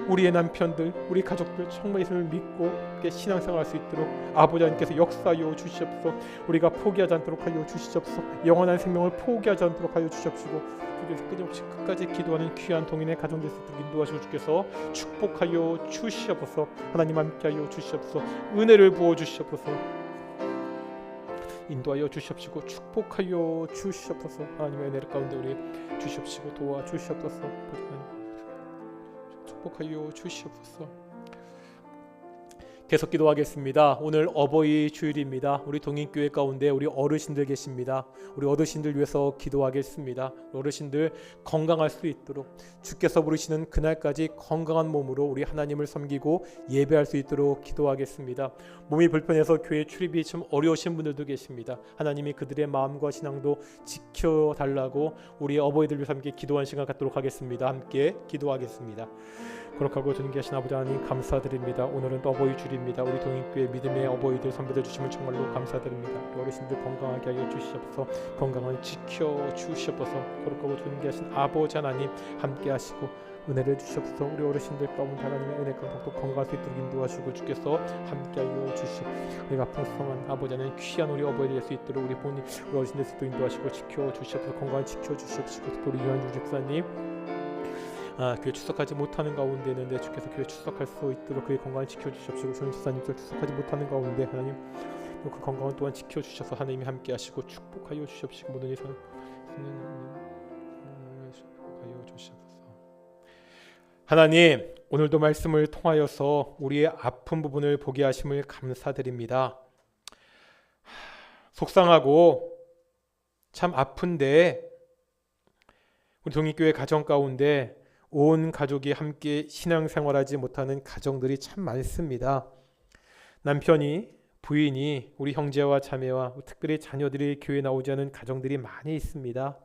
우리의 남편들, 우리 가족들 정말 예수를 믿고 신앙생활할 수 있도록 아버지 하나님께서 역사하여 주시옵소서. 우리가 포기하지 않도록 하여 주시옵소서. 영원한 생명을 포기하지 않도록 하여 주시옵시고, 그래서 끊임없이 끝까지 기도하는 귀한 동인의 가정 될 수 있도록 인도하시고 주께서 축복하여 주시옵소서. 하나님 함께하여 주시옵소서. 은혜를 부어 주시옵소서. 인도하여 주시옵시고 축복하여 주시옵소서. 하나님의 은혜 가운데 우리 주시옵시고 도와주시옵소서. 축복하여 주시옵소서. 계속 기도하겠습니다. 오늘 어버이 주일입니다. 우리 동인교회 가운데 우리 어르신들 계십니다. 우리 어르신들 위해서 기도하겠습니다. 어르신들 건강할 수 있도록, 주께서 부르시는 그날까지 건강한 몸으로 우리 하나님을 섬기고 예배할 수 있도록 기도하겠습니다. 몸이 불편해서 교회 출입이 좀 어려우신 분들도 계십니다. 하나님이 그들의 마음과 신앙도 지켜달라고 우리 어버이들 위해서 함께 기도하는 시간 갖도록 하겠습니다. 함께 기도하겠습니다. 거룩하고 존귀하신 아버지 하나님, 감사드립니다. 오늘은 또 어버이 주일입니다. 우리 동인교회 믿음의 어버이들 선배들 주시면 정말로 감사드립니다. 어르신들 건강하게 하여 주시옵소서. 건강을 지켜 주시옵소서. 거룩하고 존귀하신 아버지 하나님, 함께 하시고 은혜를 주시옵소서. 우리 어르신들 가운데 하나님의 은혜가 더욱 건강할 수 있도록 인도하시고 주께서 함께하여 주시고, 우리가 풍성한 아버지 하나님, 귀한 우리 어버이 될 수 있도록 우리 부모님, 우리 어르신들 수 있도록 인도하시고 지켜 주시옵소서. 건강을 지켜 주시옵시고, 또 우리 유한주 집사님 교회 출석하지 못하는 가운데 있는데 주께서 교회 출석할 수 있도록 그의 건강을 지켜주십시오. 저희 집사님들 출석하지 못하는 가운데 하나님 그 건강을 또한 지켜주셔서 하나님이 함께하시고 축복하여 주시옵시고, 모든 일을 축복하여 주시옵소서. 하나님, 오늘도 말씀을 통하여서 우리의 아픈 부분을 보게 하심을 감사드립니다. 속상하고 참 아픈데 우리 동인교회 가정 가운데 온 가족이 함께 신앙생활하지 못하는 가정들이 참 많습니다. 남편이, 부인이, 우리 형제와 자매와 특별히 자녀들이 교회에 나오지 않은 가정들이 많이 있습니다.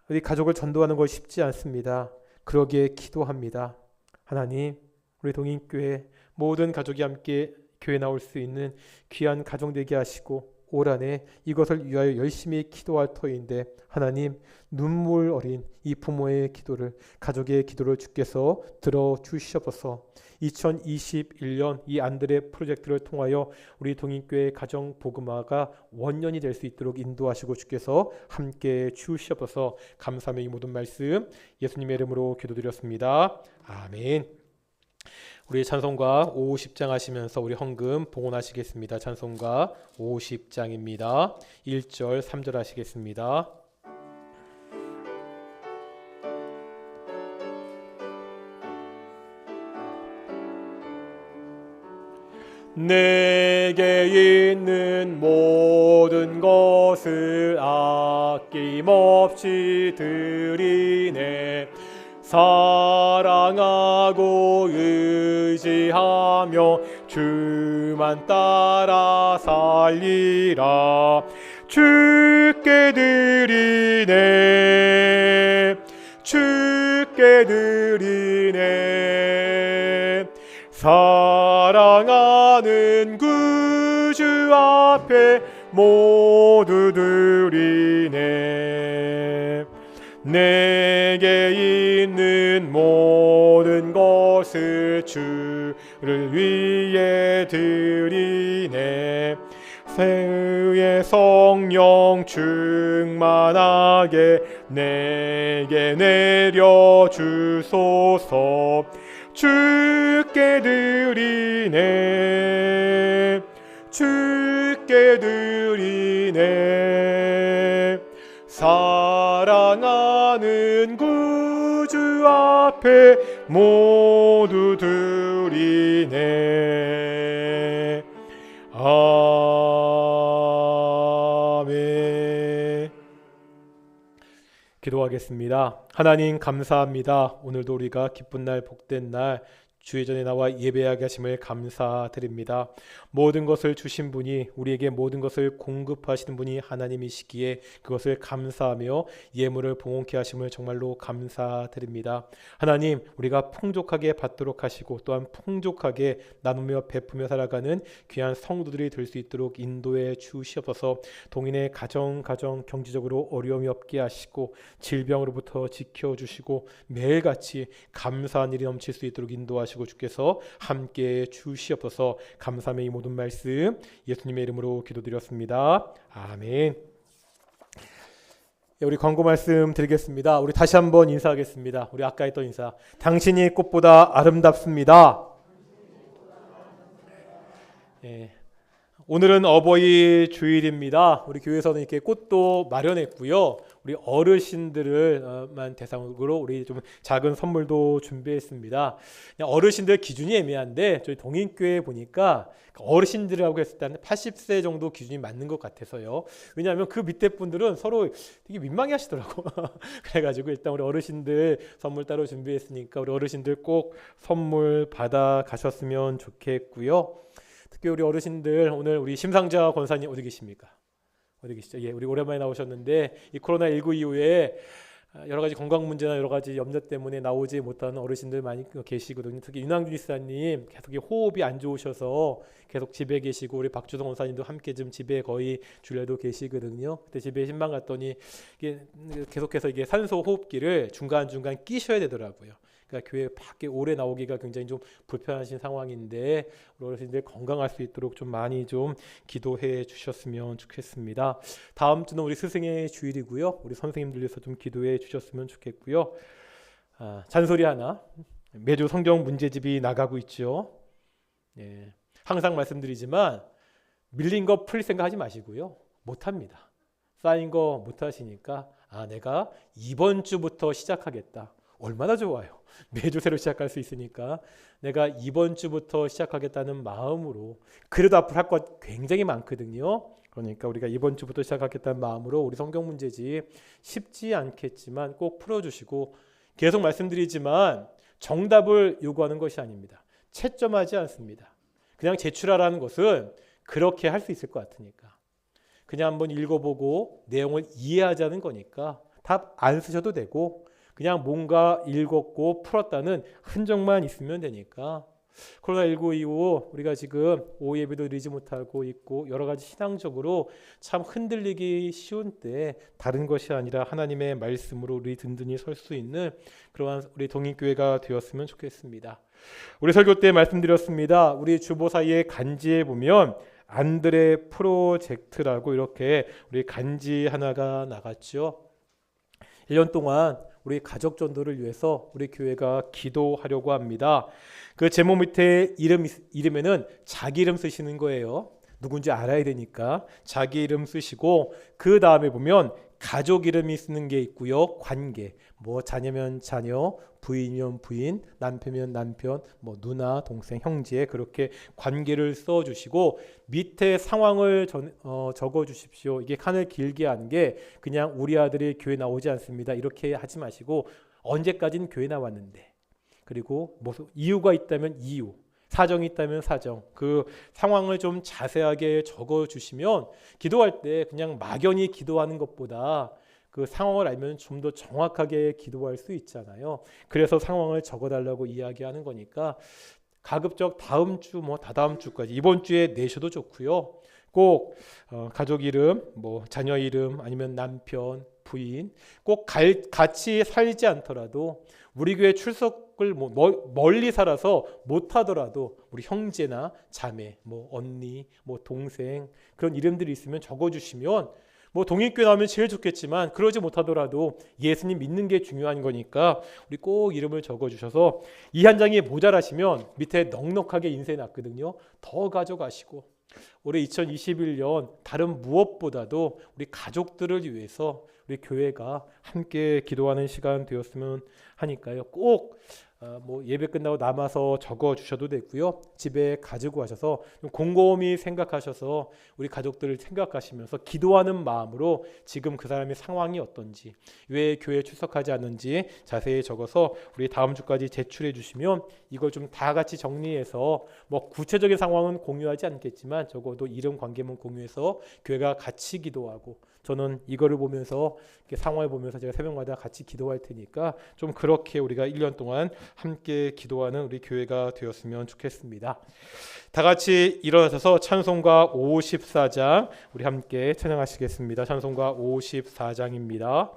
우리 가족을 전도하는 것 쉽지 않습니다. 그러기에 기도합니다. 하나님, 우리 동인교회 모든 가족이 함께 교회 나올 수 있는 귀한 가정 되게 하시고, 올 한해 이것을 위하여 열심히 기도할 터인데 하나님, 눈물 어린 이 부모의 기도를, 가족의 기도를 주께서 들어주시옵소서. 2021년 이 안드레 프로젝트를 통하여 우리 동인교회 가정 복음화가 원년이 될 수 있도록 인도하시고 주께서 함께 주시옵소서. 감사하며 이 모든 말씀 예수님의 이름으로 기도드렸습니다. 아멘. 우리 찬송가 50장 하시면서 우리 헌금 봉헌하시겠습니다. 찬송가 50장입니다. 1절 3절 하시겠습니다. 내게 있는 모든 것을 아낌없이 드리네. 사랑하고 의지하며 주만 따라 살리라. 주께 드리네, 주께 드리네. 사랑하는 구주 앞에 모두 드리네. 내게 있는 모든 것을 주를 위해 드리네. 새의 성령 충만하게 내게 내려주소서. 주께 드리네, 주께 드리네. 사랑하는 구주 앞에 모두 드리네. 아멘. 기도하겠습니다. 하나님 감사합니다. 오늘도 우리가 기쁜 날, 복된 날, 주의 전에 나와 예배하게 하심을 감사드립니다. 모든 것을 주신 분이, 우리에게 모든 것을 공급하시는 분이 하나님이시기에 그것을 감사하며 예물을 봉헌케 하심을 정말로 감사드립니다. 하나님, 우리가 풍족하게 받도록 하시고 또한 풍족하게 나누며 베푸며 살아가는 귀한 성도들이 될 수 있도록 인도해 주시옵소서. 동인의 가정 경제적으로 어려움이 없게 하시고 질병으로부터 지켜주시고 매일같이 감사한 일이 넘칠 수 있도록 인도하시고 주께서 함께 주시옵소서. 감사함의 이 모든 말씀 예수님의 이름으로 기도드렸습니다. 아멘. 우리 광고 말씀 드리겠습니다. 우리 다시 한번 인사하겠습니다. 우리 아까 했던 인사. 당신이 꽃보다 아름답습니다. 예. 오늘은 어버이 주일입니다. 우리 교회에서는 이렇게 꽃도 마련했고요. 우리 어르신들을만 대상으로 우리 좀 작은 선물도 준비했습니다. 그냥 어르신들 기준이 애매한데 저희 동인교회 보니까 어르신들이라고 했을 때는 80세 정도 기준이 맞는 것 같아서요. 왜냐하면 그 밑에 분들은 서로 되게 민망해 하시더라고. 그래가지고 일단 우리 어르신들 선물 따로 준비했으니까 우리 어르신들 꼭 선물 받아 가셨으면 좋겠고요. 특히 우리 어르신들, 오늘 우리 심상자 권사님 어디 계십니까? 어디 계시죠? 예, 우리 오랜만에 나오셨는데 이 코로나19 이후에 여러 가지 건강 문제나 여러 가지 염려 때문에 나오지 못하는 어르신들 많이 계시거든요. 특히 윤항준 집사님 계속 호흡이 안 좋으셔서 계속 집에 계시고, 우리 박주성 원사님도 함께 좀 집에 거의 주례도 계시거든요. 그때 집에 신방 갔더니 이게 계속해서 이게 산소 호흡기를 중간중간 끼셔야 되더라고요. 그러니까 교회 밖에 오래 나오기가 굉장히 좀 불편하신 상황인데 우리 어르신들 건강할 수 있도록 좀 많이 좀 기도해 주셨으면 좋겠습니다. 다음 주는 우리 스승의 주일이고요. 우리 선생님들 위해서 좀 기도해 주셨으면 좋겠고요. 잔소리 하나. 매주 성경 문제집이 나가고 있죠. 예, 항상 말씀드리지만 밀린 거 풀릴 생각 하지 마시고요. 못합니다. 쌓인 거 못하시니까 내가 이번 주부터 시작하겠다. 얼마나 좋아요. 매주 새로 시작할 수 있으니까 내가 이번 주부터 시작하겠다는 마음으로, 그래도 앞으로 할 것 굉장히 많거든요. 그러니까 우리가 이번 주부터 시작하겠다는 마음으로 우리 성경 문제집 쉽지 않겠지만 꼭 풀어주시고, 계속 말씀드리지만 정답을 요구하는 것이 아닙니다. 채점하지 않습니다. 그냥 제출하라는 것은 그렇게 할 수 있을 것 같으니까 그냥 한번 읽어보고 내용을 이해하자는 거니까 답 안 쓰셔도 되고 그냥 뭔가 읽었고 풀었다는 흔적만 있으면 되니까. 코로나19 이후 우리가 지금 오후 예배도 드리지 못하고 있고 여러 가지 신앙적으로 참 흔들리기 쉬운 때 다른 것이 아니라 하나님의 말씀으로 우리 든든히 설 수 있는 그러한 우리 동인교회가 되었으면 좋겠습니다. 우리 설교 때 말씀드렸습니다. 우리 주보사에 간지에 보면 안드레 프로젝트라고 이렇게 우리 간지 하나가 나갔죠. 1년 동안 우리 가족 전도를 위해서 우리 교회가 기도하려고 합니다. 그 제목 밑에 이름에는 자기 이름 쓰시는 거예요. 누군지 알아야 되니까 자기 이름 쓰시고, 그 다음에 보면 가족 이름이 쓰는 게 있고요. 관계, 뭐 자녀면 자녀, 부인이면 부인, 남편이면 남편, 뭐 누나, 동생, 형제, 그렇게 관계를 써주시고 밑에 상황을 적어 주십시오. 이게 칸을 길게 한 게 그냥 우리 아들이 교회 나오지 않습니다 이렇게 하지 마시고 언제까지는 교회 나왔는데, 그리고 뭐 이유가 있다면 이유, 사정이 있다면 사정, 그 상황을 좀 자세하게 적어 주시면 기도할 때 그냥 막연히 기도하는 것보다 그 상황을 알면 좀 더 정확하게 기도할 수 있잖아요. 그래서 상황을 적어달라고 이야기하는 거니까 가급적 다음 주, 뭐 다다음 주까지, 이번 주에 내셔도 좋고요. 꼭 가족 이름, 뭐 자녀 이름, 아니면 남편, 부인, 꼭 같이 살지 않더라도 우리 교회 출석을 뭐 멀리 살아서 못하더라도 우리 형제나 자매, 뭐 언니, 뭐 동생, 그런 이름들이 있으면 적어주시면, 뭐 동인교회 나오면 제일 좋겠지만 그러지 못하더라도 예수님 믿는 게 중요한 거니까 우리 꼭 이름을 적어주셔서 이 한 장이 모자라시면 밑에 넉넉하게 인쇄해 놨거든요. 더 가져가시고 올해 2021년 다른 무엇보다도 우리 가족들을 위해서 우리 교회가 함께 기도하는 시간 되었으면 하니까요. 꼭 예배 끝나고 남아서 적어 주셔도 되고요. 집에 가지고 가셔서 좀 곰곰이 생각하셔서 우리 가족들을 생각하시면서 기도하는 마음으로 지금 그 사람의 상황이 어떤지, 왜 교회에 출석하지 않는지 자세히 적어서 우리 다음 주까지 제출해 주시면 이걸 좀 다 같이 정리해서 구체적인 상황은 공유하지 않겠지만 적어도 이름 관계문 공유해서 교회가 같이 기도하고, 저는 이거를 보면서 상황을 보면서 제가 새벽마다 같이 기도할 테니까 좀 그렇게 우리가 1년 동안 함께 기도하는 우리 교회가 되었으면 좋겠습니다. 다 같이 일어나셔서 찬송가 54장 우리 함께 찬양하시겠습니다. 찬송가 54장입니다.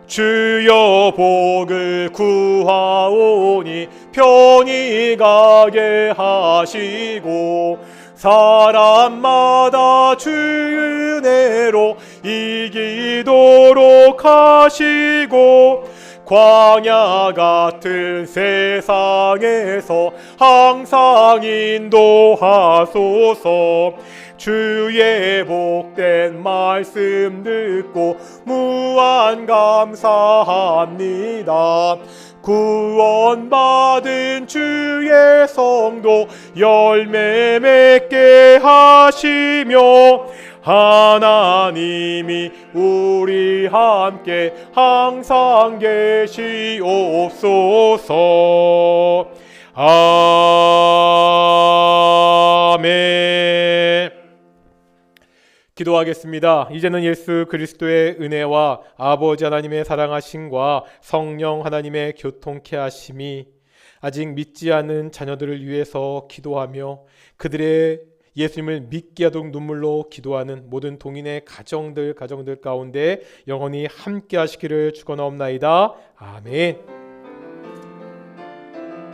주여 복을 구하오니 편히 가게 하시고 사람마다 주의 은혜로 이기도록 하시고 광야 같은 세상에서 항상 인도하소서. 주의 복된 말씀 듣고 무한 감사합니다. 구원받은 주의 성도 열매 맺게 하시며 하나님이 우리 함께 항상 계시옵소서. 아멘. 기도하겠습니다. 이제는 예수 그리스도의 은혜와 아버지 하나님의 사랑하심과 성령 하나님의 교통케 하심이 아직 믿지 않은 자녀들을 위해서 기도하며 그들의 예수님을 믿게 하도록 눈물로 기도하는 모든 동인의 가정들 가운데 영원히 함께 하시기를 축원하옵나이다. 아멘.